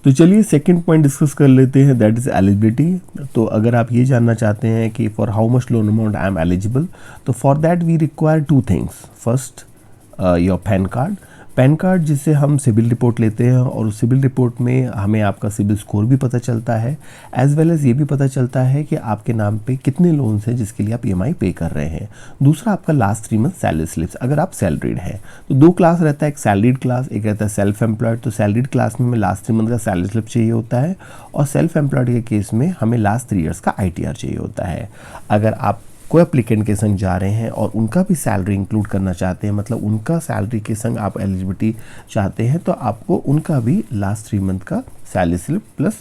तो चलिए second point discuss कर लेते हैं, दैट इज़ एलिजिबिलिटी। तो अगर आप ये जानना चाहते हैं कि for how much loan amount I am eligible, तो for that we require two things. First your PAN card. PAN card जिससे हम सिबिल रिपोर्ट लेते हैं और उस सिबिल रिपोर्ट में हमें आपका सिबिल स्कोर भी पता चलता है, एज वेल एज़ ये भी पता चलता है कि आपके नाम पे कितने लोन्स हैं जिसके लिए आप ईएमआई पे कर रहे हैं। दूसरा आपका लास्ट 3 मंथ सैलरी स्लिप्स, अगर आप सैलरीड हैं तो 2 क्लास रहता है, एक सैलरीड क्लास, एक रहता है सेल्फ एम्प्लॉयड। तो सैलरीड क्लास में हमें लास्ट 3 मंथ का सैलरी स्लिप चाहिए होता है और सेल्फ एम्प्लॉयड के केस में हमें लास्ट 3 ईयर्स का आईटीआर चाहिए होता है। अगर आप कोई एप्लीकेंट के संग जा रहे हैं और उनका भी सैलरी इंक्लूड करना चाहते हैं, मतलब उनका सैलरी के संग आप एलिजिबिलिटी चाहते हैं, तो आपको उनका भी लास्ट 3 मंथ का salary slip plus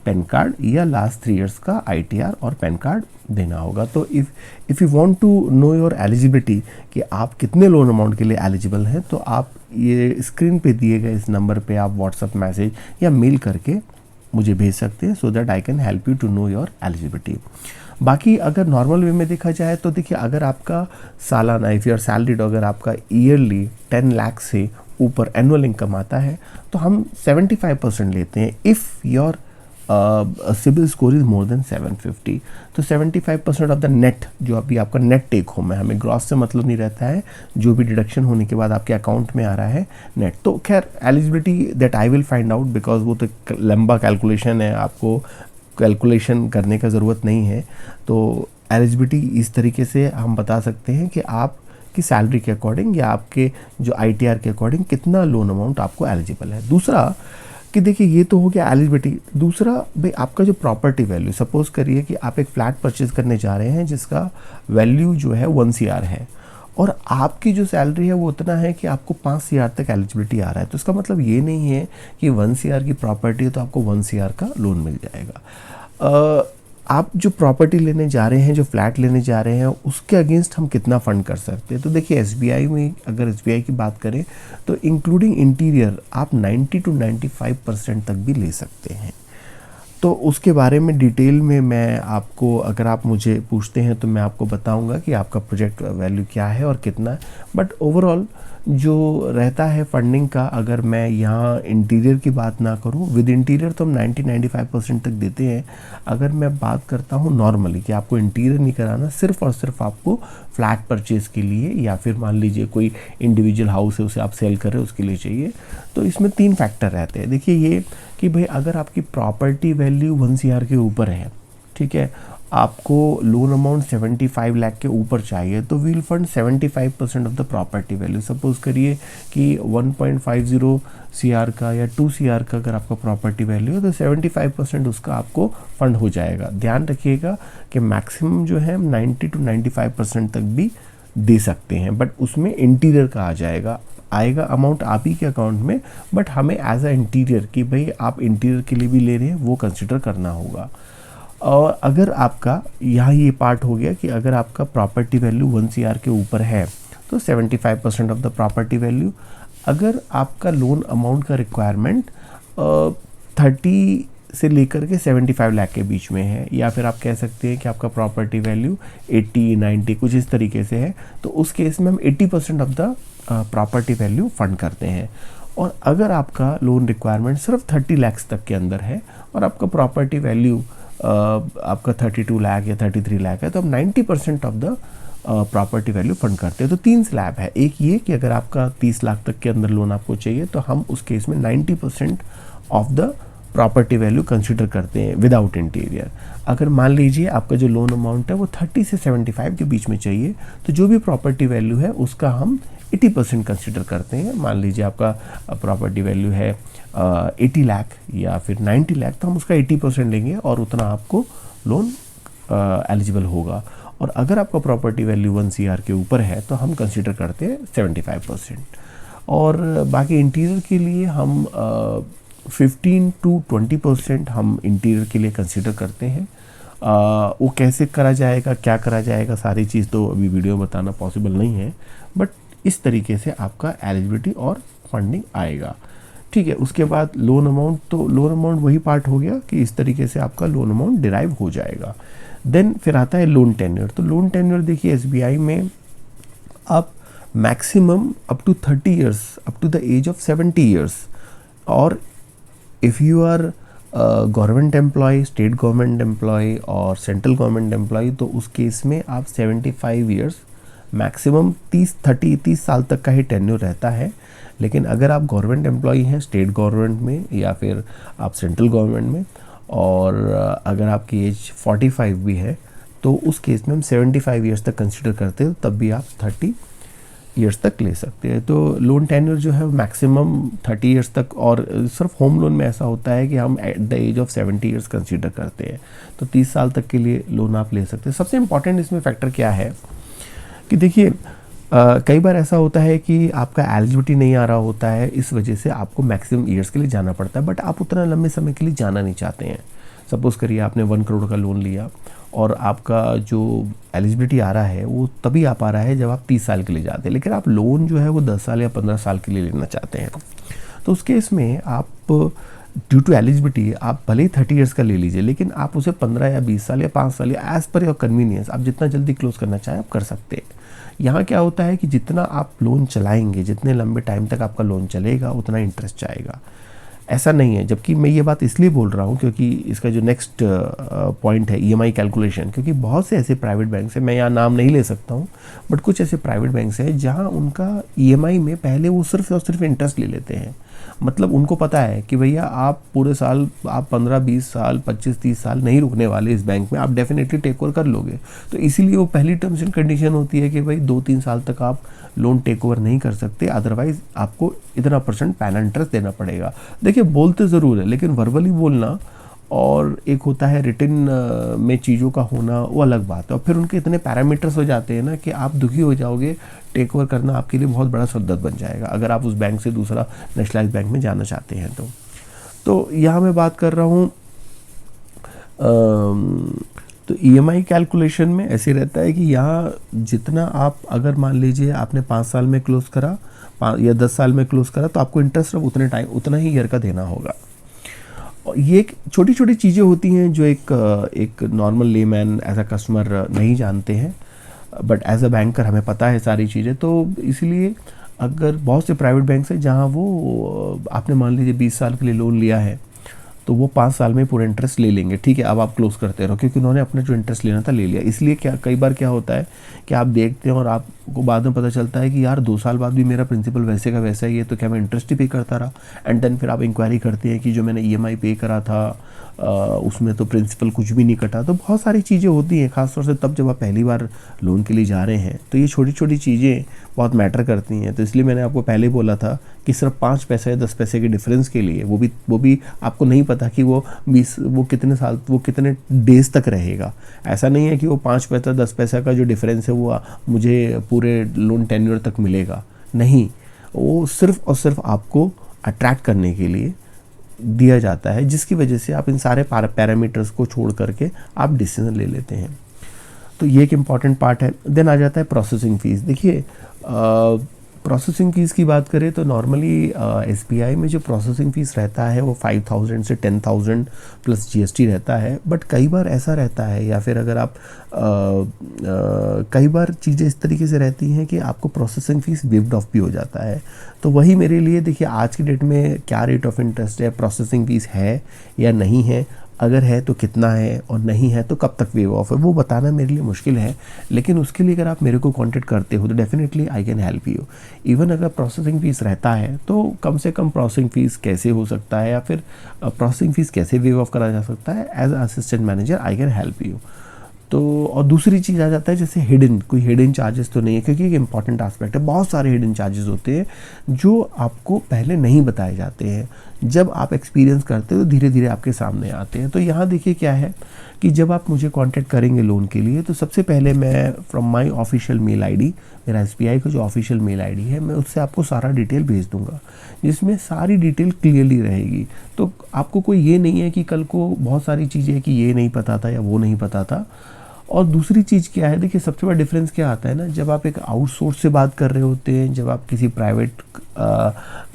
pan card या लास्ट 3 ईयर्स का आईटीआर और पैन कार्ड देना होगा। तो if you want to know your eligibility कि आप कितने लोन अमाउंट के लिए एलिजिबल हैं, तो आप ये स्क्रीन पे दिए गए इस नंबर पे आप व्हाट्सएप मैसेज या मेल करके मुझे भेज सकते हैं, so that I can help you to know your eligibility. बाकी अगर नॉर्मल वे में देखा जाए तो देखिए, अगर आपका सालाना, इफ़ यू आर सैलरीड, अगर आपका ईयरली 10 लाख से ऊपर एनुअल इनकम आता है तो हम 75% लेते हैं if your CIBIL score is more than 750। तो 75% ऑफ द नेट, जो अभी आपका नेट टेक होम है, हमें ग्रॉस से मतलब नहीं रहता है, जो भी डिडक्शन होने के बाद आपके अकाउंट में आ रहा है नेट। तो खैर eligibility that I will find out, because वो तो लंबा कैलकुलेशन है, आपको कैलकुलेशन करने का ज़रूरत नहीं है। तो एलिजिबिलिटी इस तरीके से हम बता सकते हैं कि आप की सैलरी के अकॉर्डिंग या आपके जो आईटीआर के अकॉर्डिंग कितना लोन अमाउंट आपको एलिजिबल है। दूसरा कि देखिए, ये तो हो गया एलिजिबिलिटी। दूसरा भाई, आपका जो प्रॉपर्टी वैल्यू, सपोज करिए कि आप एक फ्लैट परचेज करने जा रहे हैं जिसका वैल्यू जो है 1 CR है और आपकी जो सैलरी है वो उतना है कि आपको 5 CR तक एलिजिबिलिटी आ रहा है। तो इसका मतलब ये नहीं है कि 1 CR की प्रॉपर्टी है तो आपको 1 CR का लोन मिल जाएगा। आप जो प्रॉपर्टी लेने जा रहे हैं, जो फ्लैट लेने जा रहे हैं, उसके अगेंस्ट हम कितना फ़ंड कर सकते हैं। तो देखिए, एसबीआई में अगर एसबीआई की बात करें तो इंक्लूडिंग इंटीरियर आप 90 to 95% तक भी ले सकते हैं। तो उसके बारे में डिटेल में मैं आपको, अगर आप मुझे पूछते हैं तो मैं आपको बताऊंगा कि आपका प्रोजेक्ट वैल्यू क्या है और कितना है। बट ओवरऑल जो रहता है फंडिंग का, अगर मैं यहाँ इंटीरियर की बात ना करूँ, विद इंटीरियर तो हम 90-95% तक देते हैं। अगर मैं बात करता हूँ नॉर्मली कि आपको इंटीरियर नहीं कराना, सिर्फ और सिर्फ आपको फ्लैट परचेज़ के लिए या फिर मान लीजिए कोई इंडिविजुअल हाउस है उसे आप सेल कर रहे हो उसके लिए चाहिए, तो इसमें 3 फैक्टर रहते हैं। देखिए, ये कि भाई अगर आपकी प्रॉपर्टी वैल्यू 1 CR के ऊपर है, ठीक है, आपको लोन अमाउंट 75 लाख के ऊपर चाहिए, तो we'll fund 75% of the property value. Suppose करिए कि 1.50 CR का या 2 CR का अगर आपका प्रॉपर्टी वैल्यू है तो 75% उसका आपको फंड हो जाएगा। ध्यान रखिएगा कि मैक्सिमम जो है 90 to 95% तक भी दे सकते हैं, बट उसमें इंटीरियर का आएगा अमाउंट आप ही के अकाउंट में, बट हमें एज अ इंटीरियर कि भाई आप इंटीरियर के लिए भी ले रहे हैं वो कंसिडर करना होगा। और अगर आपका यहाँ ये पार्ट हो गया कि अगर आपका प्रॉपर्टी वैल्यू 1 CR के ऊपर है तो 75% ऑफ द प्रॉपर्टी वैल्यू। अगर आपका लोन अमाउंट का रिक्वायरमेंट 30 से लेकर के 75 लाख के बीच में है, या फिर आप कह सकते हैं कि आपका प्रॉपर्टी वैल्यू 80-90 कुछ इस तरीके से है, तो उस केस में हम 80% of the property value fund करते हैं। और अगर आपका लोन रिक्वायरमेंट सिर्फ 30 लाख तक के अंदर है और आपका प्रॉपर्टी वैल्यू आपका 32 लाख या 33 लाख है, तो हम 90% of the property value fund करते हैं। तो 3 स्लैब है। एक ये कि अगर आपका 30 लाख तक के अंदर लोन आपको चाहिए तो हम उस केस में 90% of the property value consider करते हैं विदाउट इंटीरियर। अगर मान लीजिए आपका जो लोन अमाउंट है वो 30 से 75 के बीच में चाहिए, तो जो भी प्रॉपर्टी वैल्यू है उसका हम 80% कंसिडर करते हैं। मान लीजिए आपका प्रॉपर्टी वैल्यू है 80 लाख या फिर 90 लाख, तो हम उसका 80% लेंगे और उतना आपको लोन एलिजिबल होगा। और अगर आपका प्रॉपर्टी वैल्यू 1 CR के ऊपर है तो हम कंसिडर करते हैं 75%। और बाकी इंटीरियर के लिए हम 15 to 20% हम इंटीरियर के लिए कंसिडर करते हैं। वो कैसे करा जाएगा, क्या करा जाएगा, सारी चीज़ तो अभी वीडियो में बताना पॉसिबल नहीं है, बट इस तरीके से आपका एलिजिबिलिटी और फंडिंग आएगा। ठीक है, उसके बाद लोन अमाउंट, तो लोन अमाउंट वही पार्ट हो गया कि इस तरीके से आपका लोन अमाउंट डिराइव हो जाएगा। देन फिर आता है लोन टेन्योर। तो लोन टेन्योर देखिए, एसबीआई में आप maximum up to 30 years, up to the age of 70 years, और if you are government employ, state government employ और सेंट्रल गवर्नमेंट एम्प्लॉय, तो उस केस में आप 75 ईयर्स मैक्सिमम 30 साल तक का ही टेन्योर रहता है। लेकिन अगर आप गवर्नमेंट एम्प्लॉई हैं स्टेट गवर्नमेंट में या फिर आप सेंट्रल गवर्नमेंट में, और अगर आपकी एज 45 भी है, तो उस केस में हम 75 ईयर्स तक कंसिडर करते हैं, तब भी आप 30 ईयर्स तक ले सकते हैं। तो लोन टेन्योर जो है मैक्सिमम 30 ईयर्स तक, और सिर्फ होम लोन में ऐसा होता है कि हम at the age of 70 years consider करते हैं। तो 30 साल तक के लिए लोन आप ले सकते हैं। सबसे इम्पॉर्टेंट इसमें फैक्टर क्या है कि देखिए, कई बार ऐसा होता है कि आपका एलिजिबिलिटी नहीं आ रहा होता है, इस वजह से आपको मैक्सिमम ईयर्स के लिए जाना पड़ता है, बट आप उतना लंबे समय के लिए जाना नहीं चाहते हैं। सपोज़ करिए आपने 1 करोड़ का लोन लिया और आपका जो एलिजिबिलिटी आ रहा है वो तभी आ पा रहा है जब आप 30 साल के लिए जाते हैं, लेकिन आप लोन जो है वो 10 साल या 15 साल के लिए लेना चाहते हैं। तो उस केस में आप ड्यू टू एलिजिबिलिटी आप भले ही 30 ईयर्स का ले लीजिए, लेकिन आप उसे 15 या 20 साल या 5 साल या एज़ पर योर कन्वीनियंस आप जितना जल्दी क्लोज करना चाहें आप कर सकते हैं। यहाँ क्या होता है कि जितना आप लोन चलाएंगे, जितने लंबे टाइम तक आपका लोन चलेगा, उतना इंटरेस्ट जाएगा। ऐसा नहीं है, जबकि मैं ये बात इसलिए बोल रहा हूँ क्योंकि इसका जो नेक्स्ट पॉइंट है ईएमआई कैलकुलेशन, क्योंकि बहुत से ऐसे प्राइवेट बैंक हैं, मैं यहाँ नाम नहीं ले सकता हूँ, बट कुछ ऐसे प्राइवेट बैंक हैं जहाँ उनका ईएमआई में पहले वो सिर्फ और सिर्फ इंटरेस्ट ले लेते हैं। मतलब उनको पता है कि भैया आप पूरे साल, आप 15-20 साल 25-30 साल नहीं रुकने वाले इस बैंक में, आप डेफिनेटली टेक ओवर कर लोगे। तो इसीलिए वो पहली टर्म्स एंड कंडीशन होती है कि भाई 2-3 साल तक आप लोन टेक ओवर नहीं कर सकते, अदरवाइज आपको इतना % पैन इंटरेस्ट देना पड़ेगा। देखिए बोलते ज़रूर है, लेकिन वर्बली बोलना और एक होता है रिटन में चीज़ों का होना, वो अलग बात है। और फिर उनके इतने पैरामीटर्स हो जाते हैं ना कि आप दुखी हो जाओगे। टेक ओवर करना आपके लिए बहुत बड़ा सद्दत बन जाएगा अगर आप उस बैंक से दूसरा नेशनलाइज बैंक में जाना चाहते हैं। तो यहाँ मैं बात कर रहा हूँ, तो ईएमआई कैलकुलेशन में ऐसे रहता है कि यहाँ जितना आप, अगर मान लीजिए आपने 5 साल में क्लोज करा या 10 साल में क्लोज करा, तो आपको इंटरेस्ट अब उतना ही ईयर का देना होगा। और ये एक छोटी छोटी चीज़ें होती हैं जो एक normal layman as a customer नहीं जानते हैं, बट एज अ बैंकर हमें पता है सारी चीज़ें। तो इसलिए अगर बहुत से प्राइवेट बैंक हैं जहाँ वो आपने मान लीजिए 20 साल के लिए लोन लिया है, तो वो 5 साल में पूरा इंटरेस्ट ले लेंगे। ठीक है, अब आप क्लोज करते रहो, क्योंकि उन्होंने अपना जो इंटरेस्ट लेना था ले लिया। इसलिए कई बार क्या होता है कि आप देखते हैं और आपको बाद में पता चलता है कि यार 2 साल बाद भी मेरा प्रिंसिपल वैसे का वैसा ही है, तो क्या मैं इंटरेस्ट ही पे करता रहा। एंड देन फिर आप इंक्वायरी करते हैं कि जो मैंने ईएमआई पे करा था उसमें तो प्रिंसिपल कुछ भी नहीं कटा। तो बहुत सारी चीज़ें होती हैं, खासतौर से तब जब आप पहली बार लोन के लिए जा रहे हैं, तो ये छोटी छोटी चीज़ें बहुत मैटर करती हैं। तो इसलिए मैंने आपको पहले बोला था कि सिर्फ 5 पैसे या 10 पैसे के डिफरेंस के लिए, वो भी आपको नहीं पता कि वो कितने डेज तक रहेगा। ऐसा नहीं है कि वो 5 पैसा 10 पैसा का जो डिफरेंस है वो मुझे पूरे लोन टेन्योर तक मिलेगा। नहीं, वो सिर्फ और सिर्फ आपको अट्रैक्ट करने के लिए दिया जाता है, जिसकी वजह से आप इन सारे पैरामीटर्स को छोड़ करके आप डिसीजन ले लेते हैं। तो ये एक इम्पॉर्टेंट पार्ट है। देन आ जाता है प्रोसेसिंग फ़ीस। देखिए प्रोसेसिंग फ़ीस की बात करें तो नॉर्मली एसबीआई में जो प्रोसेसिंग फ़ीस रहता है वो 5,000 से 10,000 प्लस जीएसटी रहता है। बट कई बार ऐसा रहता है, या फिर अगर आप कई बार चीज़ें इस तरीके से रहती हैं कि आपको प्रोसेसिंग फ़ीस वेव्ड ऑफ भी हो जाता है। तो वही मेरे लिए देखिए आज की डेट में क्या रेट ऑफ इंटरेस्ट है, प्रोसेसिंग फ़ीस है या नहीं है, अगर है तो कितना है और नहीं है तो कब तक वेव ऑफ है, वो बताना मेरे लिए मुश्किल है। लेकिन उसके लिए अगर आप मेरे को कांटेक्ट करते हो तो definitely I can help you. Even अगर प्रोसेसिंग फ़ीस रहता है तो कम से कम प्रोसेसिंग फ़ीस कैसे हो सकता है, या फिर प्रोसेसिंग फ़ीस कैसे वेव ऑफ करा जा सकता है, as assistant manager I can help you. तो और दूसरी चीज़ आ जाता है जैसे कोई हिडन चार्जेस तो नहीं है, क्योंकि एक इंपॉर्टेंट एस्पेक्ट है। बहुत सारे हिडन चार्जेस होते हैं जो आपको पहले नहीं बताए जाते हैं, जब आप एक्सपीरियंस करते हो तो धीरे धीरे आपके सामने आते हैं। तो यहाँ देखिए क्या है कि जब आप मुझे कांटेक्ट करेंगे लोन के लिए, तो सबसे पहले मैं from my official mail ID, मेरा एसबीआई का जो ऑफिशियल मेल आईडी है, मैं उससे आपको सारा डिटेल भेज दूंगा, जिसमें सारी डिटेल क्लियरली रहेगी। तो आपको कोई ये नहीं है कि कल को बहुत सारी चीज़ें कि ये नहीं पता था या वो नहीं पता था। और दूसरी चीज़ क्या है, देखिए सबसे बड़ा डिफरेंस क्या आता है ना, जब आप एक आउटसोर्स से बात कर रहे होते हैं, जब आप किसी प्राइवेट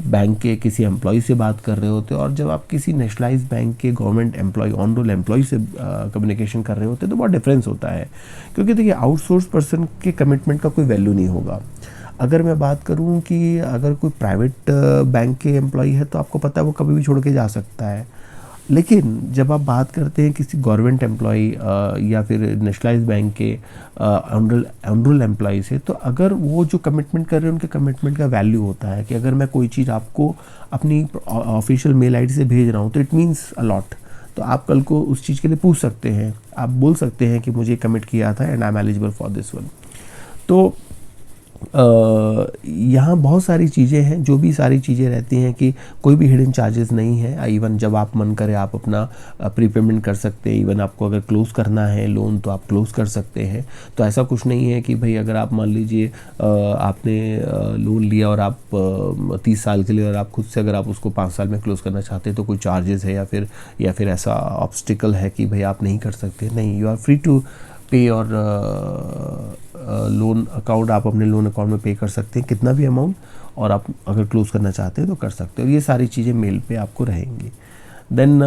बैंक के किसी एम्प्लॉय से बात कर रहे होते हैं, और जब आप किसी नेशनलाइज बैंक के government employ on roll employ से कम्युनिकेशन कर रहे होते हैं, तो बहुत डिफरेंस होता है। क्योंकि देखिए आउटसोर्स पर्सन के कमिटमेंट का कोई वैल्यू नहीं होगा। अगर मैं बात करूं कि अगर कोई प्राइवेट बैंक के एम्प्लॉय है तो आपको पता है वो कभी भी छोड़ के जा सकता है, लेकिन जब आप बात करते हैं किसी गवर्नमेंट एम्प्लॉय या फिर नेशनलाइज बैंक के ऑनरोल एम्प्लॉय से, तो अगर वो जो कमिटमेंट कर रहे हैं उनके कमिटमेंट का वैल्यू होता है कि अगर मैं कोई चीज़ आपको अपनी ऑफिशियल मेल आईडी से भेज रहा हूँ तो इट मीन्स अ लॉट। तो आप कल को उस चीज़ के लिए पूछ सकते हैं, आप बोल सकते हैं कि मुझे कमिट किया था and I am eligible for this one. तो यहाँ बहुत सारी चीज़ें हैं, जो भी सारी चीज़ें रहती हैं कि कोई भी हिडन चार्जेस नहीं है। इवन जब आप मन करे आप अपना प्रीपेमेंट कर सकते हैं, इवन आपको अगर क्लोज़ करना है लोन तो आप क्लोज़ कर सकते हैं। तो ऐसा कुछ नहीं है कि भाई अगर आप मान लीजिए आपने लोन लिया और आप 30 साल के लिए और आप खुद से अगर आप उसको 5 साल में क्लोज़ करना चाहते हैं तो कोई चार्जेस है या फिर ऐसा ऑब्स्टिकल है कि भाई आप नहीं कर सकते। नहीं, यू आर फ्री टू पे और लोन अकाउंट आप अपने लोन अकाउंट में पे कर सकते हैं कितना भी अमाउंट, और आप अगर क्लोज़ करना चाहते हैं तो कर सकते हो। ये सारी चीज़ें मेल पे आपको रहेंगी। देन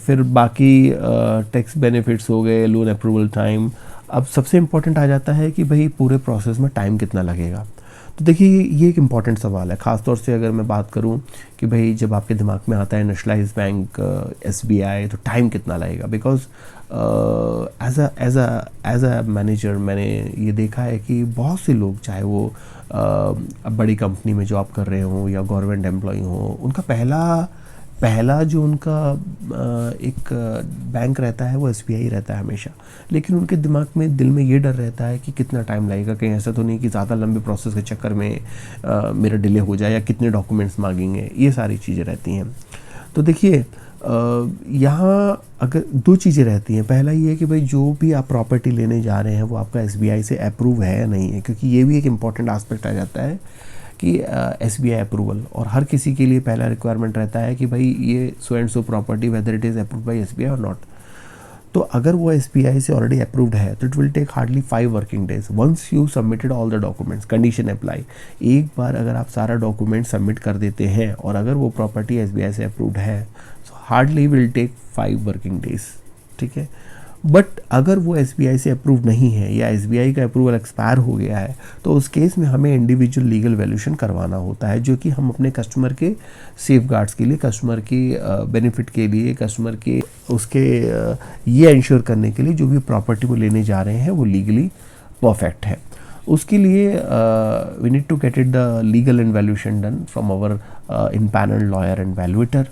फिर बाकी टैक्स बेनिफिट्स हो गए, लोन अप्रूवल टाइम। अब सबसे इम्पोर्टेंट आ जाता है कि भाई पूरे प्रोसेस में टाइम कितना लगेगा। तो देखिए ये एक इम्पॉर्टेंट सवाल है, ख़ासतौर से अगर मैं बात करूं कि भाई जब आपके दिमाग में आता है नेशनलाइज बैंक, SBI, तो टाइम कितना लगेगा। बिकॉज एज अ मैनेजर मैंने ये देखा है कि बहुत से लोग, चाहे वो बड़ी कंपनी में जॉब कर रहे हों या गवर्नमेंट एम्प्लॉय हों, उनका पहला जो उनका एक बैंक रहता है वो SBI रहता है हमेशा। लेकिन उनके दिमाग में, दिल में ये डर रहता है कि कितना टाइम लगेगा, कहीं ऐसा तो नहीं कि ज़्यादा लंबे प्रोसेस के चक्कर में मेरा डिले हो जाए या कितने डॉक्यूमेंट्स मांगेंगे, ये सारी चीज़ें रहती हैं। तो देखिए यहाँ अगर 2 चीज़ें रहती हैं। पहला ये है कि भाई जो भी आप प्रॉपर्टी लेने जा रहे हैं वो आपका SBI से अप्रूव है या नहीं है, क्योंकि ये भी एक इम्पॉर्टेंट आस्पेक्ट आ जाता है कि SBI अप्रूवल। और हर किसी के लिए पहला रिक्वायरमेंट रहता है कि भाई ये so and so property whether it is approved by SBI और नॉट। तो अगर वो SBI से ऑलरेडी अप्रूव्ड है तो it will take hardly 5 working days once you submitted all the documents. Condition apply, एक बार अगर आप सारा डॉक्यूमेंट सबमिट कर देते हैं और अगर वो प्रॉपर्टी SBI से अप्रूव्ड है so hardly will take 5 working days, ठीक है। बट अगर वो SBI से अप्रूव नहीं है या SBI का अप्रूवल एक्सपायर हो गया है तो उस केस में हमें इंडिविजुअल लीगल वैल्यूएशन करवाना होता है, जो कि हम अपने कस्टमर के सेफगार्ड्स के लिए, कस्टमर की बेनिफिट के लिए, कस्टमर के उसके ये इंश्योर करने के लिए जो भी प्रॉपर्टी वो लेने जा रहे हैं वो लीगली परफेक्ट है। उसके लिए we need to get it the legal and valuation done from our empanelled lawyer and valuator,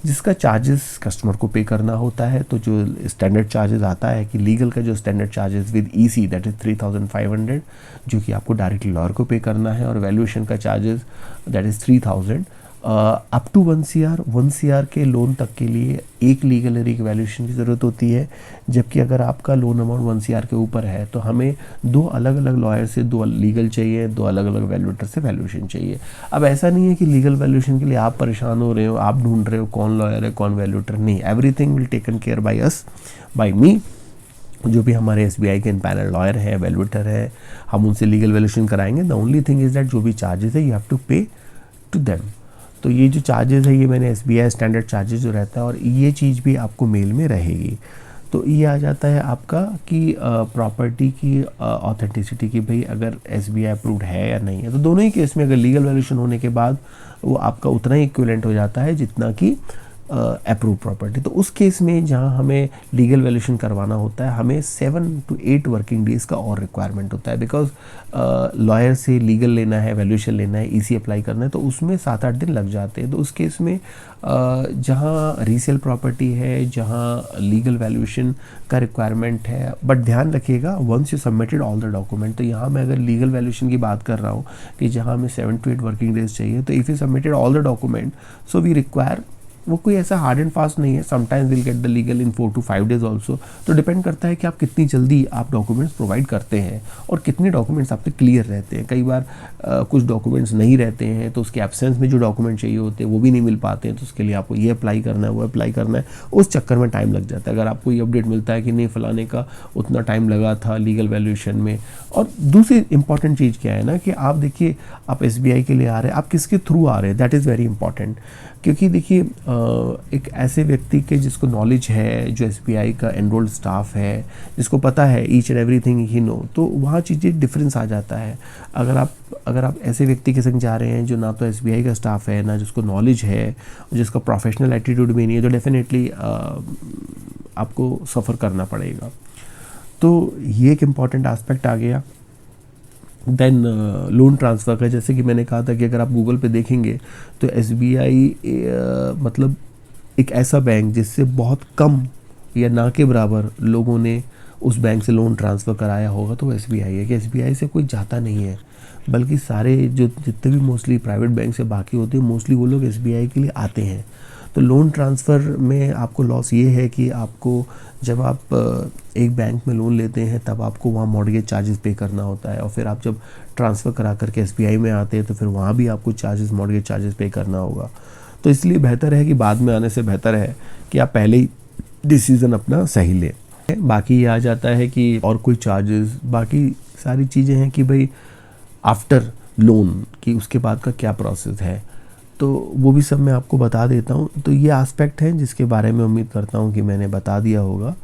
जिसका चार्जेस कस्टमर को पे करना होता है। तो जो स्टैंडर्ड चार्जेस आता है कि लीगल का जो standard charges with EC that is 3500, जो कि आपको डायरेक्टली लॉयर को पे करना है, और वैल्यूएशन का charges that is 3000 up to 1 CR के लोन तक के लिए एक लीगल और एक वैल्यूएशन की ज़रूरत होती है। जबकि अगर आपका लोन अमाउंट 1 CR के ऊपर है तो हमें 2 अलग अलग लॉयर से 2 लीगल चाहिए, 2 अलग अलग वैल्यूएटर से वैल्यूएशन चाहिए। अब ऐसा नहीं है कि लीगल वैल्यूएशन के लिए आप परेशान हो रहे हो, आप ढूंढ रहे हो कौन लॉयर है कौन वैल्यूएटर, नहीं, everything will taken care by us, by me. जो भी हमारे SBI के पैनल लॉयर है, वैल्यूएटर है, हम उनसे लीगल वैल्यूएशन कराएंगे। The only thing is that जो भी चार्जेस है यू हैव टू पे टू देम। तो ये जो चार्जेस है ये मैंने SBI स्टैंडर्ड चार्जेस जो रहता है, और ये चीज़ भी आपको मेल में रहेगी। तो ये आ जाता है आपका कि प्रॉपर्टी की ऑथेंटिसिटी की, भाई अगर SBI अप्रूव्ड है या नहीं है। तो दोनों ही केस में अगर लीगल वैल्यूएशन होने के बाद वो आपका उतना ही इक्विवेलेंट हो जाता है जितना कि अप्रूव प्रॉपर्टी। तो उस केस में जहाँ हमें लीगल वैल्यूएशन करवाना होता है, हमें 7 to 8 वर्किंग डेज़ का और रिक्वायरमेंट होता है। बिकॉज लॉयर से लीगल लेना है, वैल्यूएशन लेना है, EC अप्लाई करना है, तो उसमें 7-8 दिन लग जाते हैं। तो उस केस में जहाँ रीसेल प्रॉपर्टी है, जहाँ लीगल वैल्यूएशन का रिक्वायरमेंट है, बट ध्यान रखिएगा once you submitted all the document. तो यहाँ मैं अगर लीगल वैल्यूएशन की बात कर रहा हूँ कि जहाँ हमें 7 to 8 वर्किंग डेज चाहिए, तो if you submitted all the document so we require, वो कोई ऐसा हार्ड एंड फास्ट नहीं है, sometimes will get the legal in 4 to 5 days also. तो डिपेंड करता है कि आप कितनी जल्दी आप डॉक्यूमेंट्स प्रोवाइड करते हैं और कितने डॉक्यूमेंट्स आप पे क्लियर रहते हैं। कई बार कुछ डॉक्यूमेंट्स नहीं रहते हैं, तो उसके एब्सेंस में जो डॉक्यूमेंट चाहिए होते हैं वो भी नहीं मिल पाते हैं, तो उसके लिए आपको ये अप्लाई करना है, वो अप्लाई करना है, उस चक्कर में टाइम लग जाता है। अगर आपको ये अपडेट मिलता है कि नहीं फलाने का उतना टाइम लगा था लीगल वैल्यूएशन में। और दूसरी इंपॉर्टेंट चीज़ क्या है ना कि आप देखिए, आप SBI के लिए आ रहे हैं, आप किसके थ्रू आ रहे हैं, दैट इज़ वेरी इंपॉर्टेंट। क्योंकि देखिए एक ऐसे व्यक्ति के जिसको नॉलेज है, जो एसबीआई का एनरोल्ड स्टाफ है, जिसको पता है ईच एंड एवरीथिंग ही नो, तो वहाँ चीज़ें डिफरेंस आ जाता है। अगर आप ऐसे व्यक्ति के संग जा रहे हैं जो ना तो एसबीआई का स्टाफ है, ना जिसको नॉलेज है, जिसका प्रोफेशनल एटीट्यूड भी नहीं है, तो डेफिनेटली आपको सफ़र करना पड़ेगा। तो ये एक इम्पॉर्टेंट एस्पेक्ट आ गया। देन लोन ट्रांसफ़र का, जैसे कि मैंने कहा था कि अगर आप गूगल पे देखेंगे तो एसबीआई मतलब एक ऐसा बैंक जिससे बहुत कम या ना के बराबर लोगों ने उस बैंक से लोन ट्रांसफ़र कराया होगा तो वो एसबीआई है। कि एसबीआई से कोई जाता नहीं है, बल्कि सारे जो जितने भी मोस्टली प्राइवेट बैंक से बाकी होते हैं, मोस्टली वो लोग एसबीआई के लिए आते हैं। तो लोन ट्रांसफ़र में आपको लॉस ये है कि आपको जब आप एक बैंक में लोन लेते हैं तब आपको वहाँ मॉर्गेज चार्जेस पे करना होता है, और फिर आप जब ट्रांसफ़र करा करके एसबीआई में आते हैं तो फिर वहाँ भी आपको चार्जेस, मॉर्गेज चार्जेस पे करना होगा। तो इसलिए बेहतर है कि बाद में आने से बेहतर है कि आप पहले ही डिसीज़न अपना सही लें। बाकी ये आ जाता है कि और कोई चार्जेस, बाकी सारी चीज़ें हैं कि भाई आफ्टर लोन कि उसके बाद का क्या प्रोसेस है, तो वो भी सब मैं आपको बता देता हूँ। तो ये एस्पेक्ट हैं जिसके बारे में उम्मीद करता हूँ कि मैंने बता दिया होगा।